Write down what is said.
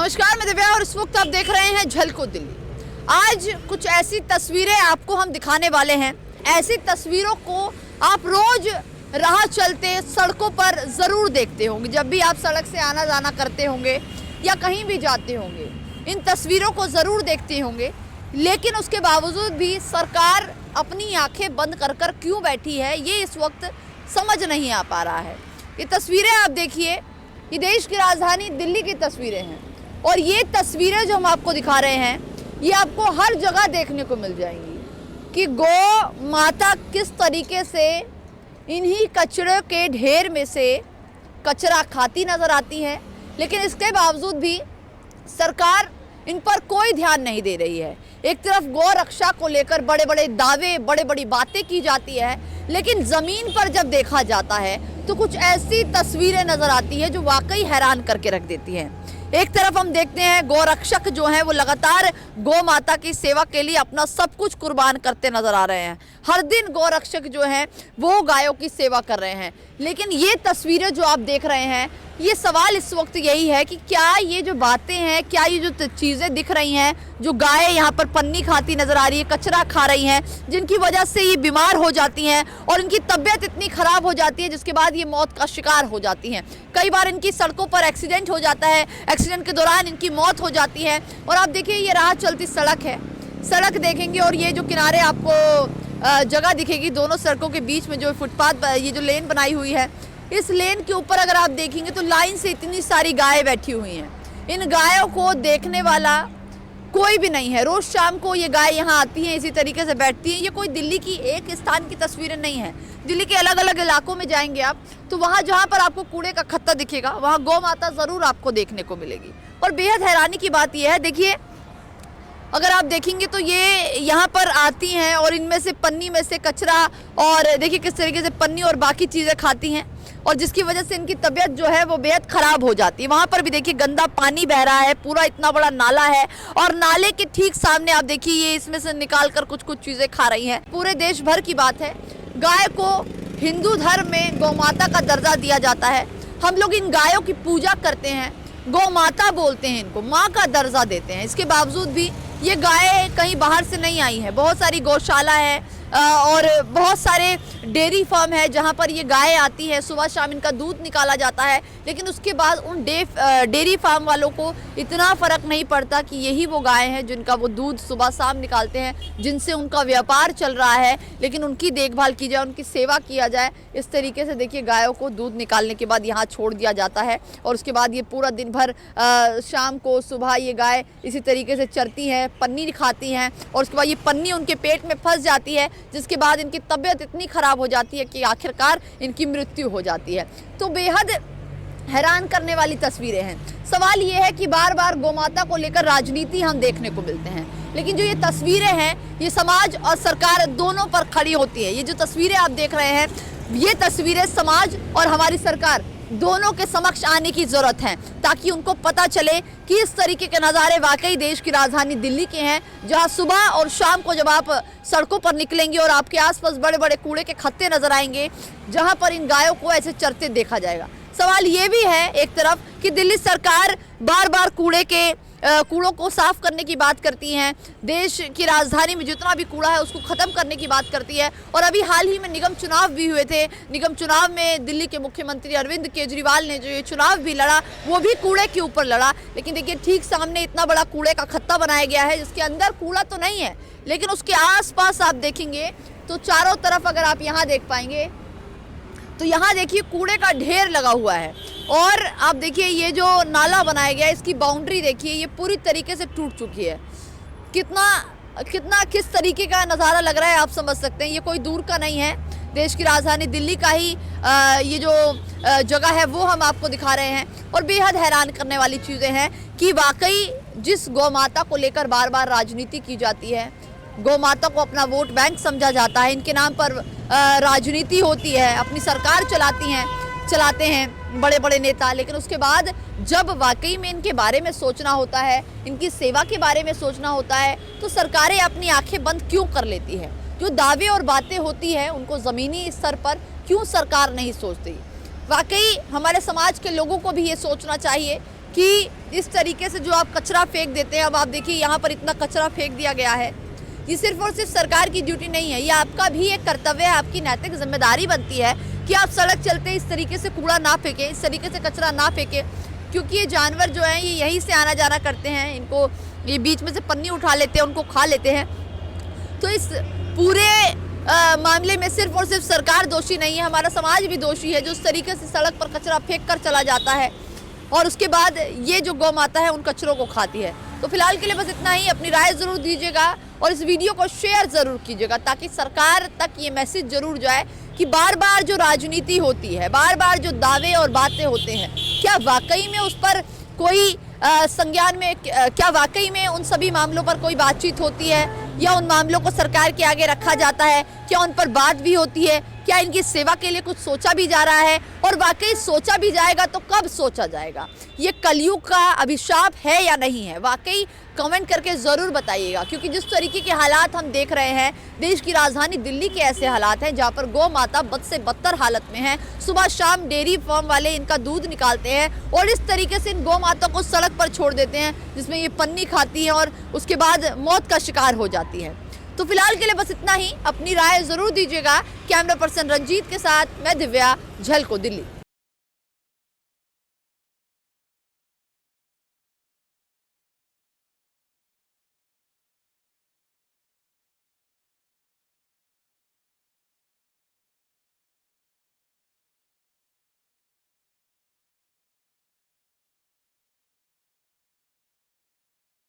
नमस्कार, मैं दिव्या और इस वक्त आप देख रहे हैं झलको दिल्ली। आज कुछ ऐसी तस्वीरें आपको हम दिखाने वाले हैं। ऐसी तस्वीरों को आप रोज राह चलते सड़कों पर ज़रूर देखते होंगे। जब भी आप सड़क से आना जाना करते होंगे या कहीं भी जाते होंगे, इन तस्वीरों को ज़रूर देखते होंगे। लेकिन उसके बावजूद भी सरकार अपनी आंखें बंद कर कर क्यों बैठी है, ये इस वक्त समझ नहीं आ पा रहा है। ये तस्वीरें आप देखिए, ये देश की राजधानी दिल्ली की तस्वीरें हैं और ये तस्वीरें जो हम आपको दिखा रहे हैं, ये आपको हर जगह देखने को मिल जाएंगी कि गौ माता किस तरीके से इन्हीं कचरे के ढेर में से कचरा खाती नज़र आती है। लेकिन इसके बावजूद भी सरकार इन पर कोई ध्यान नहीं दे रही है। एक तरफ गौ रक्षा को लेकर बड़े बड़े दावे, बड़े बड़ी बातें की जाती है, लेकिन ज़मीन पर जब देखा जाता है तो कुछ ऐसी तस्वीरें नज़र आती है जो वाकई हैरान करके रख देती हैं। एक तरफ हम देखते हैं गौ रक्षक जो हैं वो लगातार गौ माता की सेवा के लिए अपना सब कुछ कुर्बान करते नजर आ रहे हैं। हर दिन गौ रक्षक जो हैं वो गायों की सेवा कर रहे हैं। लेकिन ये तस्वीरें जो आप देख रहे हैं, ये सवाल इस वक्त यही है कि क्या ये जो बातें हैं, क्या ये जो चीज़ें दिख रही हैं, जो गायें यहाँ पर पन्नी खाती नज़र आ रही है, कचरा खा रही हैं, जिनकी वजह से ये बीमार हो जाती हैं और इनकी तबीयत इतनी ख़राब हो जाती है जिसके बाद ये मौत का शिकार हो जाती हैं। कई बार इनकी सड़कों पर एक्सीडेंट हो जाता है, एक्सीडेंट के दौरान इनकी मौत हो जाती है। और आप देखिए, ये राह चलती सड़क है, सड़क देखेंगे और ये जो किनारे आपको जगह दिखेगी, दोनों सड़कों के बीच में जो फुटपाथ, ये जो लेन बनाई हुई है, इस लेन के ऊपर अगर आप देखेंगे तो लाइन से इतनी सारी गायें बैठी हुई हैं। इन गायों को देखने वाला कोई भी नहीं है। रोज शाम को ये गाय यहाँ आती हैं, इसी तरीके से बैठती हैं। ये कोई दिल्ली की एक स्थान की तस्वीरें नहीं है। दिल्ली के अलग अलग इलाकों में जाएंगे आप तो वहाँ जहाँ पर आपको कूड़े का खत्ता दिखेगा, वहाँ गौ माता ज़रूर आपको देखने को मिलेगी। और बेहद हैरानी की बात यह है, देखिए अगर आप देखेंगे तो ये यहाँ पर आती हैं और इनमें से पन्नी में से कचरा, और देखिए किस तरीके से पन्नी और बाकी चीज़ें खाती हैं, और जिसकी वजह से इनकी तबीयत जो है वो बेहद ख़राब हो जाती है। वहाँ पर भी देखिए गंदा पानी बह रहा है, पूरा इतना बड़ा नाला है और नाले के ठीक सामने आप देखिए ये इसमें से निकाल कर कुछ कुछ चीज़ें खा रही हैं। पूरे देश भर की बात है, गाय को हिंदू धर्म में गौ माता का दर्जा दिया जाता है। हम लोग इन गायों की पूजा करते हैं, गौ माता बोलते हैं, इनको माँ का दर्जा देते हैं। इसके बावजूद भी ये गाय कहीं बाहर से नहीं आई है। बहुत सारी गौशाला है और बहुत सारे डेयरी फार्म है जहाँ पर ये गाय आती है, सुबह शाम इनका दूध निकाला जाता है। लेकिन उसके बाद उन डेयरी फार्म वालों को इतना फ़र्क नहीं पड़ता कि यही वो गाय हैं जिनका वो दूध सुबह शाम निकालते हैं, जिनसे उनका व्यापार चल रहा है। लेकिन उनकी देखभाल की जाए, उनकी सेवा किया जाए। इस तरीके से देखिए गायों को दूध निकालने के बाद यहाँ छोड़ दिया जाता है और उसके बाद ये पूरा दिन भर शाम को सुबह ये गाय इसी तरीके से चरती हैं, पन्नी खाती हैं और उसके बाद ये पन्नी उनके पेट में फंस जाती है, जिसके बाद इनकी तबीयत इतनी ख़राब हो जाती है कि आखिरकार इनकी मृत्यु हो जाती है। तो बेहद हैरान करने वाली तस्वीरें हैं। सवाल ये है कि बार बार गौमाता को लेकर राजनीति हम देखने को मिलते हैं, लेकिन जो ये तस्वीरें हैं ये समाज और सरकार दोनों पर खड़ी होती है। ये जो तस्वीरें आप देख रहे हैं, ये तस्वीरें समाज और हमारी सरकार दोनों के समक्ष आने की ज़रूरत है, ताकि उनको पता चले कि इस तरीके के नज़ारे वाकई देश की राजधानी दिल्ली के हैं, जहां सुबह और शाम को जब आप सड़कों पर निकलेंगे और आपके आसपास बड़े बड़े कूड़े के खत्ते नज़र आएंगे, जहां पर इन गायों को ऐसे चरते देखा जाएगा। सवाल ये भी है एक तरफ कि दिल्ली सरकार बार बार कूड़ों को साफ करने की बात करती हैं, देश की राजधानी में जितना भी कूड़ा है उसको ख़त्म करने की बात करती है। और अभी हाल ही में निगम चुनाव भी हुए थे। निगम चुनाव में दिल्ली के मुख्यमंत्री अरविंद केजरीवाल ने जो ये चुनाव भी लड़ा, वो भी कूड़े के ऊपर लड़ा। लेकिन देखिए ठीक सामने इतना बड़ा कूड़े का खत्ता बनाया गया है, जिसके अंदर कूड़ा तो नहीं है, लेकिन उसके आसपास आप देखेंगे तो चारों तरफ अगर आप यहाँ देख पाएंगे तो यहाँ देखिए कूड़े का ढेर लगा हुआ है। और आप देखिए ये जो नाला बनाया गया है, इसकी बाउंड्री देखिए, ये पूरी तरीके से टूट चुकी है। किस तरीके का नज़ारा लग रहा है आप समझ सकते हैं। ये कोई दूर का नहीं है, देश की राजधानी दिल्ली का ही ये जो जगह है वो हम आपको दिखा रहे हैं। और बेहद हैरान करने वाली चीज़ें हैं कि वाकई जिस गौ माता को लेकर बार बार राजनीति की जाती है, गौ माता को अपना वोट बैंक समझा जाता है, इनके नाम पर राजनीति होती है, अपनी सरकार चलाते हैं बड़े बड़े नेता। लेकिन उसके बाद जब वाकई में इनके बारे में सोचना होता है, इनकी सेवा के बारे में सोचना होता है, तो सरकारें अपनी आंखें बंद क्यों कर लेती है। जो दावे और बातें होती हैं उनको ज़मीनी स्तर पर क्यों सरकार नहीं सोचती। वाकई हमारे समाज के लोगों को भी ये सोचना चाहिए कि इस तरीके से जो आप कचरा फेंक देते हैं, अब आप देखिए यहाँ पर इतना कचरा फेंक दिया गया है। ये सिर्फ और सिर्फ सरकार की ड्यूटी नहीं है, ये आपका भी एक कर्तव्य है, आपकी नैतिक जिम्मेदारी बनती है कि आप सड़क चलते इस तरीके से कूड़ा ना फेंकें, इस तरीके से कचरा ना फेंकें, क्योंकि ये जानवर जो हैं ये यहीं से आना जाना करते हैं, इनको ये बीच में से पन्नी उठा लेते हैं, उनको खा लेते हैं। तो इस पूरे मामले में सिर्फ और सिर्फ सरकार दोषी नहीं है, हमारा समाज भी दोषी है जो इस तरीके से सड़क पर कचरा फेंक कर चला जाता है और उसके बाद ये जो गौ माता है उन कचरों को खाती है। तो फिलहाल के लिए बस इतना ही। अपनी राय ज़रूर दीजिएगा और इस वीडियो को शेयर ज़रूर कीजिएगा ताकि सरकार तक ये मैसेज ज़रूर जाए कि बार बार जो राजनीति होती है, बार बार जो दावे और बातें होते हैं, क्या वाकई में उस पर कोई संज्ञान में, क्या वाकई में उन सभी मामलों पर कोई बातचीत होती है या उन मामलों को सरकार के आगे रखा जाता है, क्या उन पर बात भी होती है, क्या इनकी सेवा के लिए कुछ सोचा भी जा रहा है, और वाकई सोचा भी जाएगा तो कब सोचा जाएगा? ये कलयुग का अभिशाप है या नहीं है? वाकई कमेंट करके ज़रूर बताइएगा, क्योंकि जिस तरीके के हालात हम देख रहे हैं, देश की राजधानी दिल्ली के ऐसे हालात हैं जहां पर गौ माता बद से बदतर हालत में है। सुबह शाम डेयरी फार्म वाले इनका दूध निकालते हैं और इस तरीके से इन गौ माता को सड़क पर छोड़ देते हैं, जिसमें ये पन्नी खाती हैं और उसके बाद मौत का शिकार हो जाती है। तो फिलहाल के लिए बस इतना ही। अपनी राय ज़रूर दीजिएगा। कैमरा पर्सन रंजीत के साथ मैं दिव्या, झलको दिल्ली।